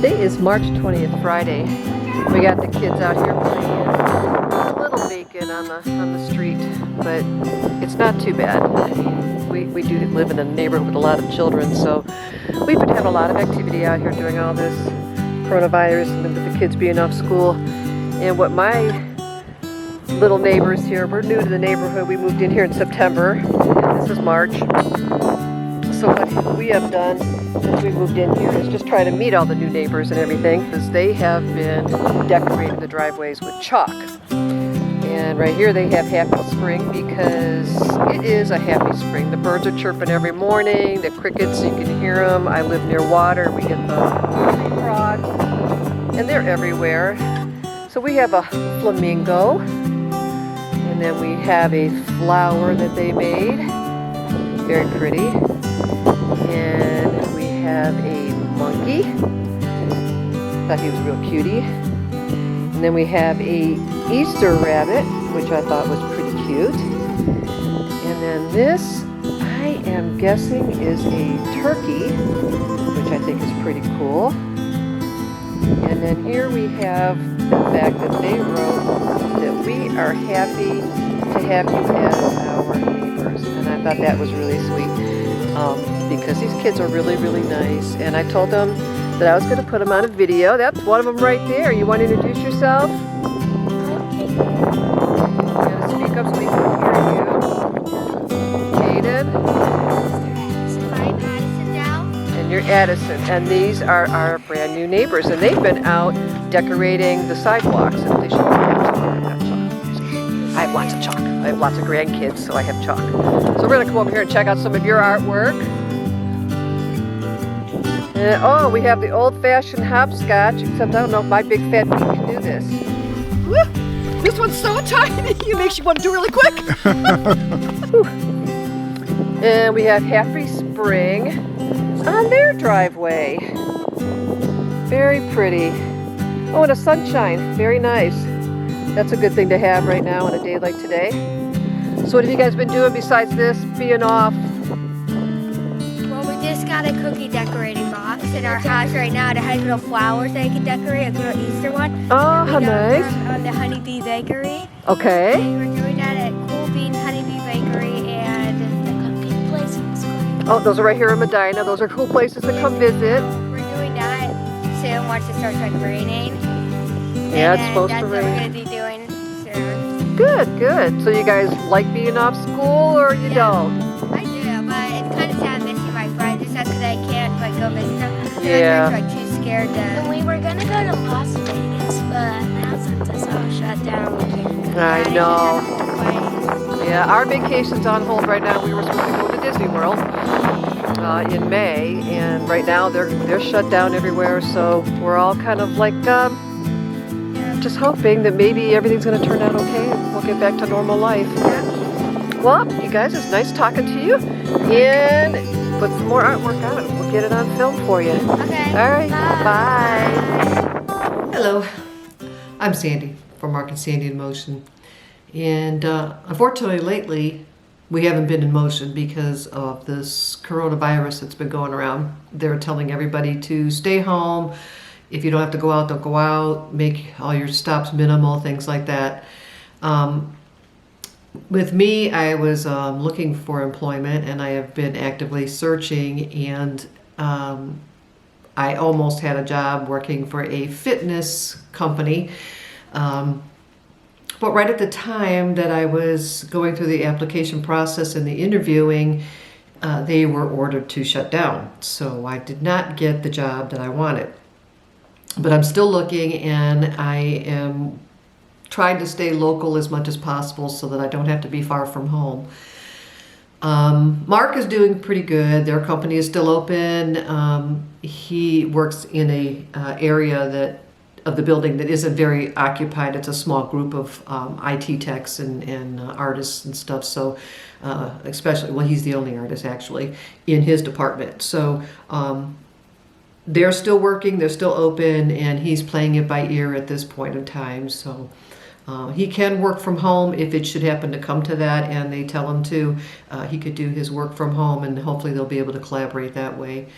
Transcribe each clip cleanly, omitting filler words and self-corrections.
Today is March 20th, Friday. We got the kids out here playing. It's a little vacant on the street, but it's not too bad. I mean, we do live in a neighborhood with a lot of children, so we've been having a lot of activity out here during all this coronavirus and with the kids being off school. And what my little neighbors here, we're new to the neighborhood. We moved in here in September, and this is March. So what we have done since we moved in here is just try to meet all the new neighbors and everything, because they have been decorating the driveways with chalk. And right here they have Happy Spring, because it is a happy spring. The birds are chirping every morning, the crickets, you can hear them. I live near water, we get the tree frogs, and they're everywhere. So we have a flamingo, and then we have a flower that they made, very pretty. And we have a monkey. Thought he was a real cutie. And then we have a Easter rabbit, which I thought was pretty cute. And then this, I am guessing, is a turkey, which I think is pretty cool. And then here we have the fact that they wrote that we are happy to have you as our neighbors. And I thought that was really sweet. Because these kids are really, really nice. And I told them that I was going to put them on a video. That's one of them right there. You want to introduce yourself? Okay. You got to speak up so we can hear you. Caden. I'm Addison now. And you're Addison. And these are our brand new neighbors. And they've been out decorating the sidewalks. And they should have chalk. I have lots of chalk. I have lots of grandkids, so I have chalk. So we're going to come over here and check out some of your artwork. And, oh, we have the old-fashioned hopscotch, except I don't know if my big fat feet can do this. Woo! This one's so tiny, it makes you want to do really quick. And we have Happy Spring on their driveway. Very pretty. Oh, and a sunshine, very nice. That's a good thing to have right now on a day like today. So what have you guys been doing besides this, being off? Well, we just got a cookie decorating box in our house right now. It has little flowers that you can decorate, a little Easter one. Oh, how nice. From the Honeybee Bakery. Okay. And we're doing that at Cool Bean Honeybee Bakery and the cookie place in school. Oh, those are right here in Medina. Those are cool places to come visit. We're doing that soon once it starts raining. Yeah, it's supposed to That's what we're rain. going to be doing soon. Good, good. So you guys like being off school, or you don't? I do, but it's kind of sad missing my friends just because I can't go visit them. And Yeah. I'm too scared to. And we were gonna go to Las Vegas, but now since it's all shut down, we can't. I know. Yeah, our vacation's on hold right now. We were supposed to go to Disney World in May, and right now they're shut down everywhere. So we're all kind of like just hoping that maybe everything's going to turn out okay and we'll get back to normal life. Well, you guys, it's nice talking to you, and put some more artwork out and we'll get it on film for you. Okay. All right. Bye. Bye. Hello. I'm Sandy from Mark and Sandy in Motion. And unfortunately, lately, we haven't been in motion because of this coronavirus that's been going around. They're telling everybody to stay home. If you don't have to go out, don't go out. Make all your stops minimal, things like that. With me, I was looking for employment, and I have been actively searching, and I almost had a job working for a fitness company. But right at the time that I was going through the application process and the interviewing, they were ordered to shut down. So I did not get the job that I wanted. But I'm still looking, and I am trying to stay local as much as possible so that I don't have to be far from home. Mark is doing pretty good. Their company is still open. He works in a area of the building that isn't very occupied. It's a small group of IT techs and artists and stuff. So especially, well, he's the only artist actually in his department. So they're still working, they're still open, and he's playing it by ear at this point in time. So he can work from home if it should happen to come to that, and they tell him to. He could do his work from home, and hopefully they'll be able to collaborate that way.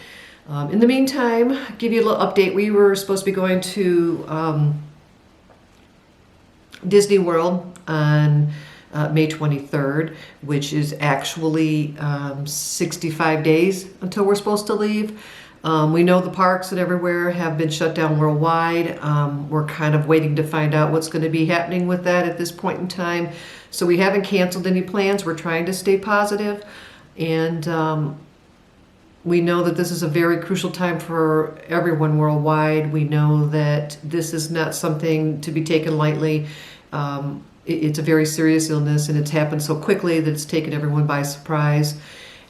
In the meantime, give you a little update. We were supposed to be going to Disney World on May 23rd, which is actually 65 days until we're supposed to leave. We know the parks and everywhere have been shut down worldwide. We're kind of waiting to find out what's going to be happening with that at this point in time. So we haven't canceled any plans. We're trying to stay positive, and we know that this is a very crucial time for everyone worldwide. We know that this is not something to be taken lightly. It's a very serious illness, and it's happened so quickly that it's taken everyone by surprise.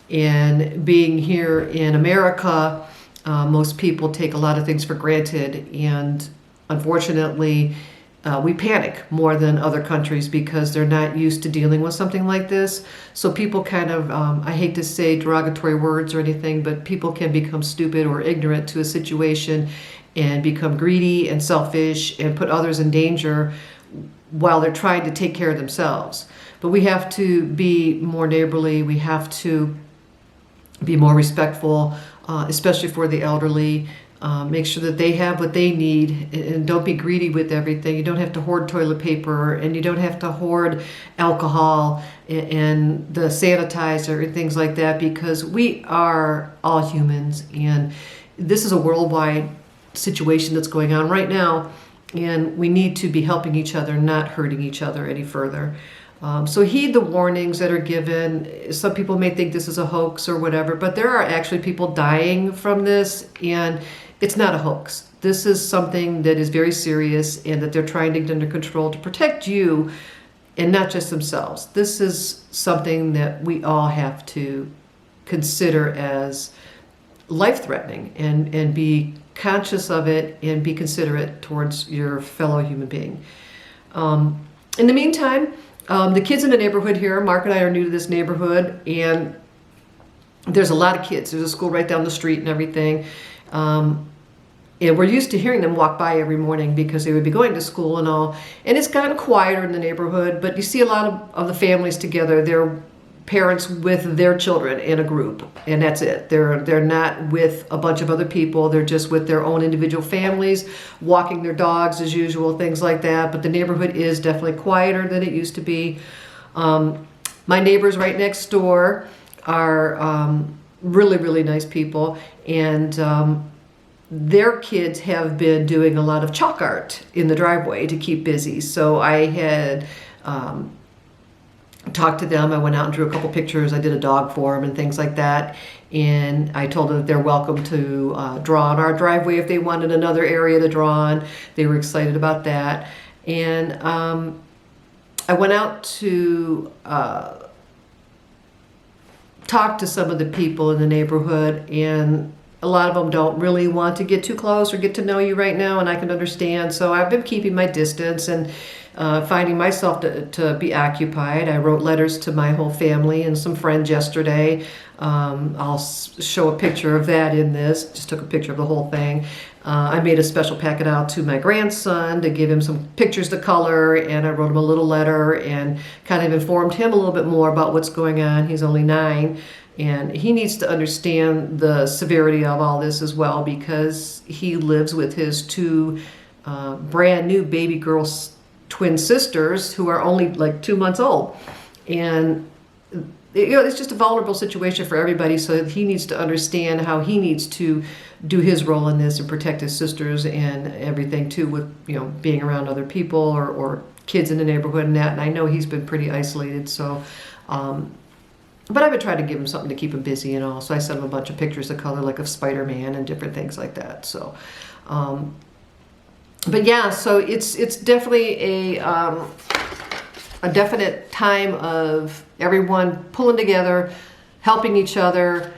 And being here in America, most people take a lot of things for granted, and unfortunately, we panic more than other countries because they're not used to dealing with something like this. So people kind of, I hate to say derogatory words or anything, but people can become stupid or ignorant to a situation and become greedy and selfish and put others in danger while they're trying to take care of themselves. But we have to be more neighborly. We have to be more respectful, especially for the elderly. Make sure that they have what they need, and don't be greedy with everything. You don't have to hoard toilet paper, and you don't have to hoard alcohol and the sanitizer and things like that, because we are all humans, and this is a worldwide situation that's going on right now, and we need to be helping each other, not hurting each other any further. So heed the warnings that are given. Some people may think this is a hoax or whatever, but there are actually people dying from this, and it's not a hoax. This is something that is very serious, and that they're trying to get under control to protect you and not just themselves. This is something that we all have to consider as life-threatening, and be conscious of it and be considerate towards your fellow human being. In the meantime, the kids in the neighborhood here, Mark and I are new to this neighborhood, and there's a lot of kids. There's a school right down the street and everything. And we're used to hearing them walk by every morning because they would be going to school and all. And it's gotten quieter in the neighborhood, but you see a lot of the families together. They're parents with their children in a group, and that's it. They're not with a bunch of other people. They're just with their own individual families, walking their dogs as usual, things like that. But the neighborhood is definitely quieter than it used to be. My neighbors right next door are really, really nice people, and their kids have been doing a lot of chalk art in the driveway to keep busy. So I had talked to them. I went out and drew a couple pictures. I did a dog for them and things like that. And I told them that they're welcome to draw on our driveway if they wanted another area to draw on. They were excited about that. And I went out to talk to some of the people in the neighborhood, and a lot of them don't really want to get too close or get to know you right now, and I can understand. So I've been keeping my distance and finding myself to be occupied. I wrote letters to my whole family and some friends yesterday. I'll show a picture of that in this. Just took a picture of the whole thing. I made a special packet out to my grandson to give him some pictures to color, and I wrote him a little letter and kind of informed him a little bit more about what's going on. He's only 9. And he needs to understand the severity of all this as well, because he lives with his 2 brand new baby girl twin sisters who are only like 2 months old. And it's just a vulnerable situation for everybody, so he needs to understand how he needs to do his role in this and protect his sisters and everything too, with being around other people or kids in the neighborhood and that. And I know he's been pretty isolated, so but I've been trying to give him something to keep him busy and all. So I sent him a bunch of pictures of color, like of Spider-Man and different things like that. So, but yeah, so it's definitely a definite time of everyone pulling together, helping each other,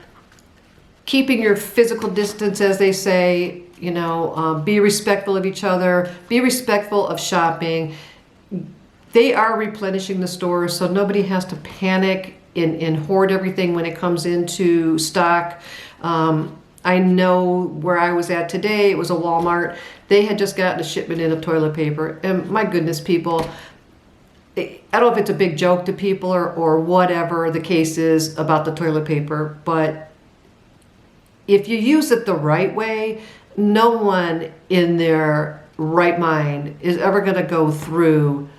keeping your physical distance, as they say. Be respectful of each other, be respectful of shopping. They are replenishing the stores, so nobody has to panic and hoard everything when it comes into stock. I know where I was at today, it was a Walmart. They had just gotten a shipment in of toilet paper. And my goodness, people, I don't know if it's a big joke to people, or, whatever the case is about the toilet paper, but if you use it the right way, no one in their right mind is ever going to go through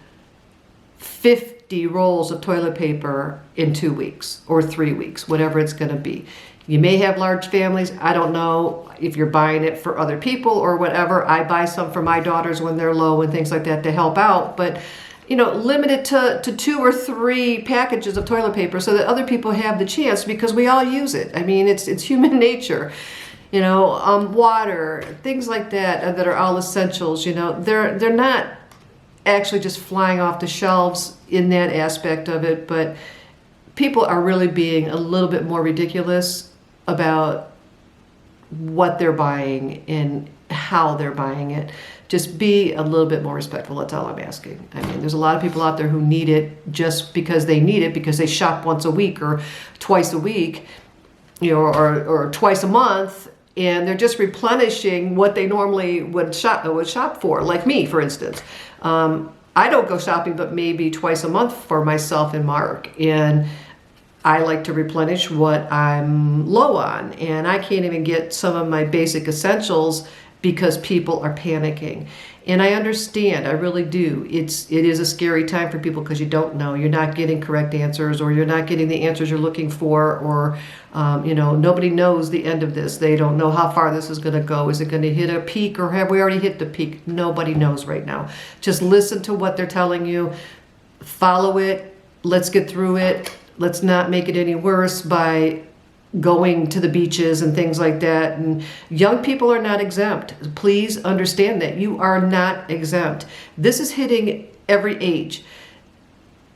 50 rolls of toilet paper in 2 weeks or 3 weeks, whatever it's going to be. You may have large families. I don't know if you're buying it for other people or whatever. I buy some for my daughters when they're low and things like that to help out. But, you know, limit it to 2 or 3 packages of toilet paper so that other people have the chance, because we all use it. I mean, it's human nature. You know, water, things like that that are all essentials. You know, they're not actually just flying off the shelves in that aspect of it, but people are really being a little bit more ridiculous about what they're buying and how they're buying it. Just be a little bit more respectful. That's all I'm asking. I mean, there's a lot of people out there who need it just because they need it, because they shop once a week or twice a week, you know, or twice a month, and they're just replenishing what they normally would shop for. Like me, for instance. I don't go shopping but maybe twice a month for myself and Mark, and I like to replenish what I'm low on, and I can't even get some of my basic essentials because people are panicking. And I understand, I really do. It is a scary time for people because you don't know. You're not getting correct answers, or you're not getting the answers you're looking for, or you know, nobody knows the end of this. They don't know how far this is going to go. Is it going to hit a peak, or have we already hit the peak? Nobody knows right now. Just listen to what they're telling you. Follow it. Let's get through it. Let's not make it any worse by going to the beaches and things like that. And young people are not exempt. Please understand that. You are not exempt. This is hitting every age.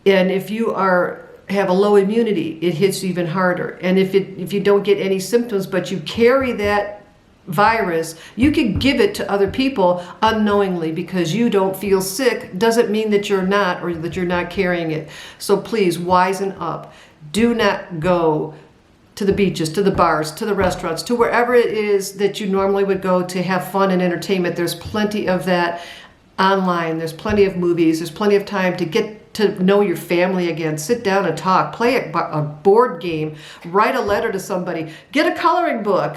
And if you have a low immunity, it hits even harder. And if you don't get any symptoms, but you carry that virus, you can give it to other people unknowingly. Because you don't feel sick doesn't mean that you're not, or that you're not carrying it. So please wisen up. Do not go to the beaches, to the bars, to the restaurants, to wherever it is that you normally would go to have fun and entertainment. There's plenty of that online. There's plenty of movies. There's plenty of time to get to know your family again. Sit down and talk. Play a board game. Write a letter to somebody. Get a coloring book.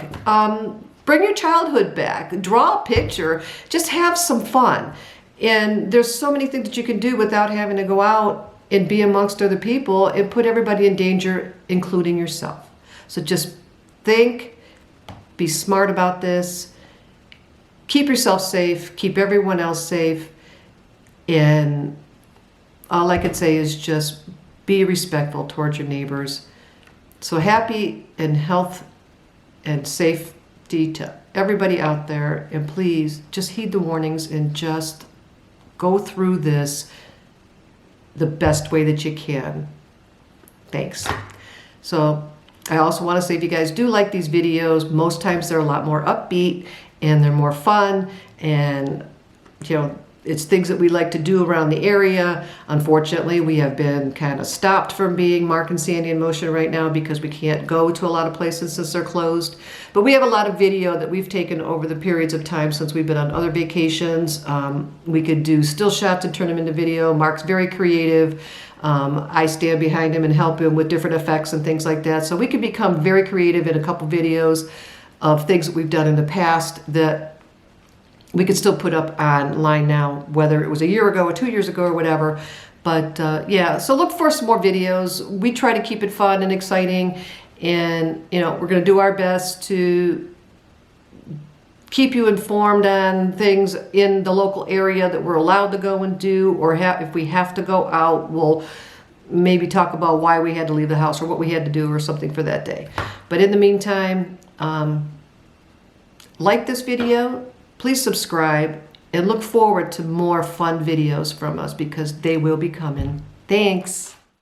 Bring your childhood back. Draw a picture. Just have some fun. And there's so many things that you can do without having to go out and be amongst other people and put everybody in danger, including yourself. So just think, be smart about this, keep yourself safe, keep everyone else safe, and all I could say is just be respectful towards your neighbors. So happy and health and safety to everybody out there, and please just heed the warnings and just go through this the best way that you can. Thanks. So I also want to say, if you guys do like these videos, most times they're a lot more upbeat and they're more fun, and you know, it's things that we like to do around the area. Unfortunately, we have been kind of stopped from being Mark and Sandie in Motion right now because we can't go to a lot of places since they're closed. But we have a lot of video that we've taken over the periods of time since we've been on other vacations. We could do still shots and turn them into video. Mark's very creative. I stand behind him and help him with different effects and things like that. So we can become very creative in a couple videos of things that we've done in the past that we could still put up online now, whether it was a year ago or 2 years ago or whatever. But yeah, so look for some more videos. We try to keep it fun and exciting, and you know, we're going to do our best to keep you informed on things in the local area that we're allowed to go and do, or if we have to go out, we'll maybe talk about why we had to leave the house or what we had to do or something for that day. But in the meantime, like this video, please subscribe, and look forward to more fun videos from us, because they will be coming. Thanks.